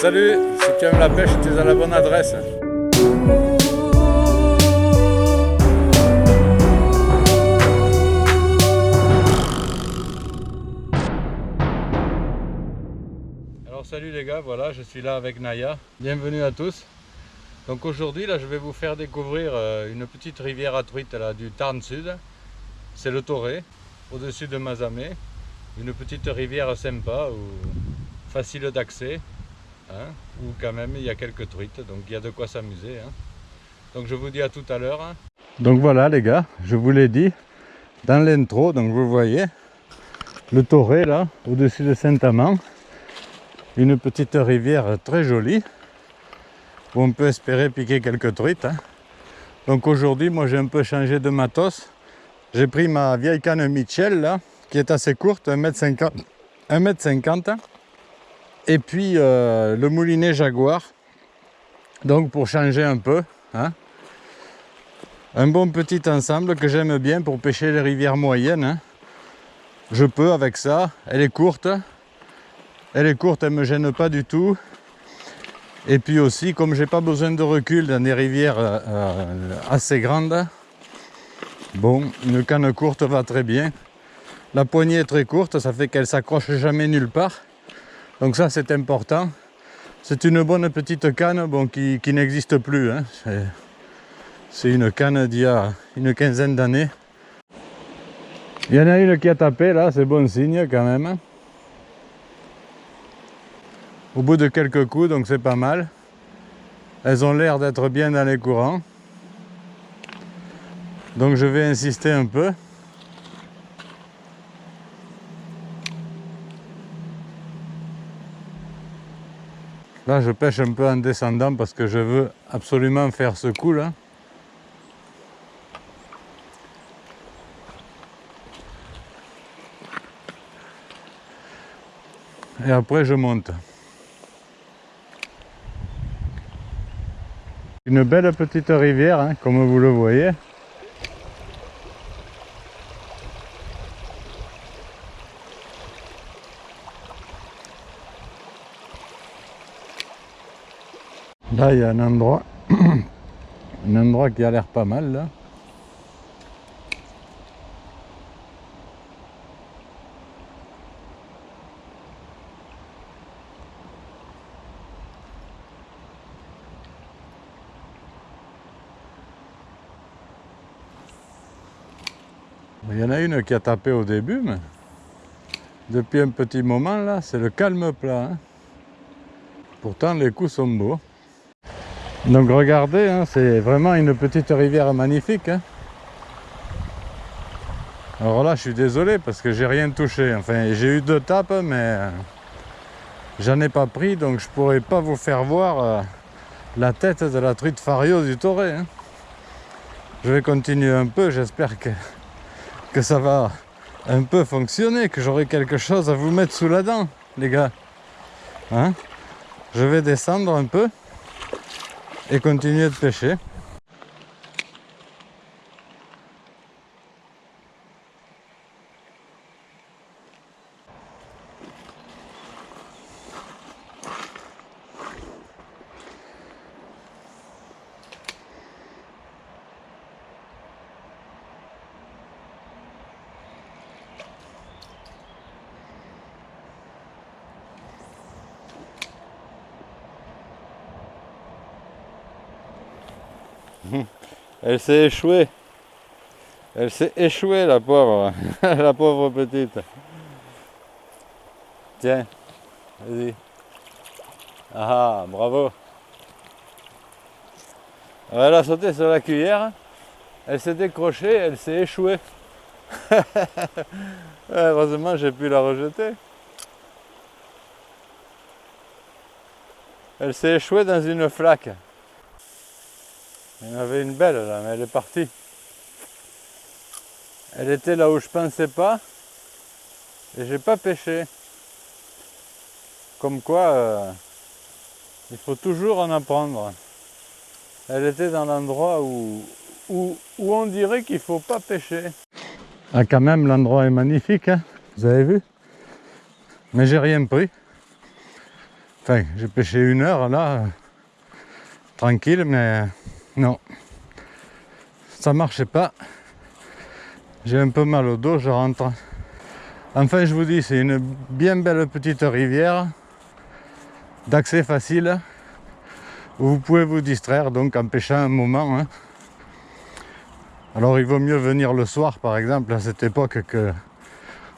Salut, si tu aimes la pêche, tu es à la bonne adresse. Alors salut les gars, voilà, je suis là avec Naya. Bienvenue à tous. Donc aujourd'hui, là, je vais vous faire découvrir une petite rivière à truites là, du Tarn Sud. C'est le Toré, au-dessus de Mazamet. Une petite rivière sympa, facile d'accès. Hein, où quand même il y a quelques truites, donc il y a de quoi s'amuser. Hein. Donc je vous dis à tout à l'heure. Hein. Donc voilà les gars, je vous l'ai dit dans l'intro, donc vous voyez le Toré là, au-dessus de Saint-Amand. Une petite rivière très jolie, où on peut espérer piquer quelques truites. Hein. Donc aujourd'hui, moi j'ai un peu changé de matos. J'ai pris ma vieille canne Mitchell là, qui est assez courte, 1,50 m. 1,50 m. Et puis le moulinet Jaguar, donc pour changer un peu, hein. Un bon petit ensemble que j'aime bien pour pêcher les rivières moyennes. Hein. Je peux avec ça, elle est courte, elle me gêne pas du tout. Et puis aussi, comme j'ai pas besoin de recul dans des rivières assez grandes, bon, une canne courte va très bien. La poignée est très courte, ça fait qu'elle s'accroche jamais nulle part. Donc ça c'est important. C'est une bonne petite canne bon, qui n'existe plus. Hein. C'est une canne d'il y a une quinzaine d'années. Il y en a une qui a tapé là, c'est bon signe quand même. Au bout de quelques coups, donc c'est pas mal. Elles ont l'air d'être bien dans les courants. Donc je vais insister un peu. Là, je pêche un peu en descendant parce que je veux absolument faire ce coup là. Et après, je monte. Une belle petite rivière, hein, comme vous le voyez. Là, il y a un endroit, qui a l'air pas mal là. Il y en a une qui a tapé au début, mais depuis un petit moment là, c'est le calme plat. Hein. Pourtant, les coups sont beaux. Donc regardez, hein, c'est vraiment une petite rivière magnifique. Hein. Alors là, je suis désolé parce que j'ai rien touché. Enfin, j'ai eu 2 tapes, mais j'en ai pas pris, donc je pourrais pas vous faire voir la tête de la truite Fario du Toré. Hein. Je vais continuer un peu, j'espère que ça va un peu fonctionner, que j'aurai quelque chose à vous mettre sous la dent, les gars. Hein? Je vais descendre un peu et continuer de pêcher. Elle s'est échouée. Elle s'est échouée, la pauvre. La pauvre petite. Tiens, vas-y. Ah, bravo. Elle a sauté sur la cuillère. Elle s'est décrochée, elle s'est échouée. Heureusement, j'ai pu la rejeter. Elle s'est échouée dans une flaque. Il y en avait une belle là, mais elle est partie. Elle était là où je pensais pas et j'ai pas pêché. Comme quoi, il faut toujours en apprendre. Elle était dans l'endroit où on dirait qu'il faut pas pêcher. Ah, quand même, l'endroit est magnifique, hein, vous avez vu? Mais j'ai rien pris. Enfin, j'ai pêché 1 heure là, tranquille, mais non, ça marchait pas. J'ai un peu mal au dos, je rentre. Enfin, je vous dis, c'est une bien belle petite rivière d'accès facile où vous pouvez vous distraire donc en pêchant un moment, hein. Alors il vaut mieux venir le soir par exemple à cette époque que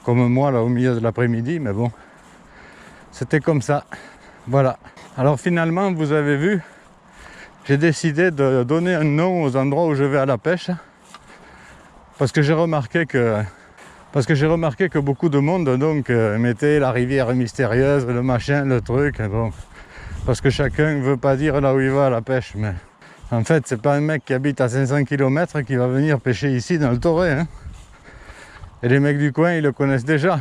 comme moi là au milieu de l'après-midi, mais bon, c'était comme ça, voilà. Alors finalement, vous avez vu, j'ai décidé de donner un nom aux endroits où je vais à la pêche parce que j'ai remarqué que beaucoup de monde donc mettait la rivière mystérieuse, le machin, le truc, bon, parce que chacun ne veut pas dire là où il va à la pêche, mais en fait c'est pas un mec qui habite à 500 km qui va venir pêcher ici dans le Torrey, hein. Et les mecs du coin ils le connaissent déjà,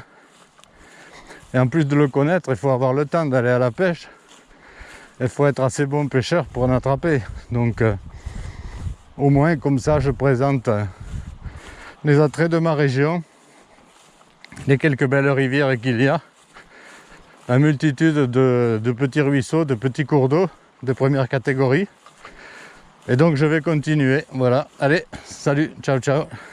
et en plus de le connaître il faut avoir le temps d'aller à la pêche, il faut être assez bon pêcheur pour en attraper, donc au moins comme ça je présente les attraits de ma région, les quelques belles rivières qu'il y a, la multitude de petits ruisseaux, de petits cours d'eau de première catégorie. Et donc je vais continuer, voilà. Allez, salut, ciao ciao.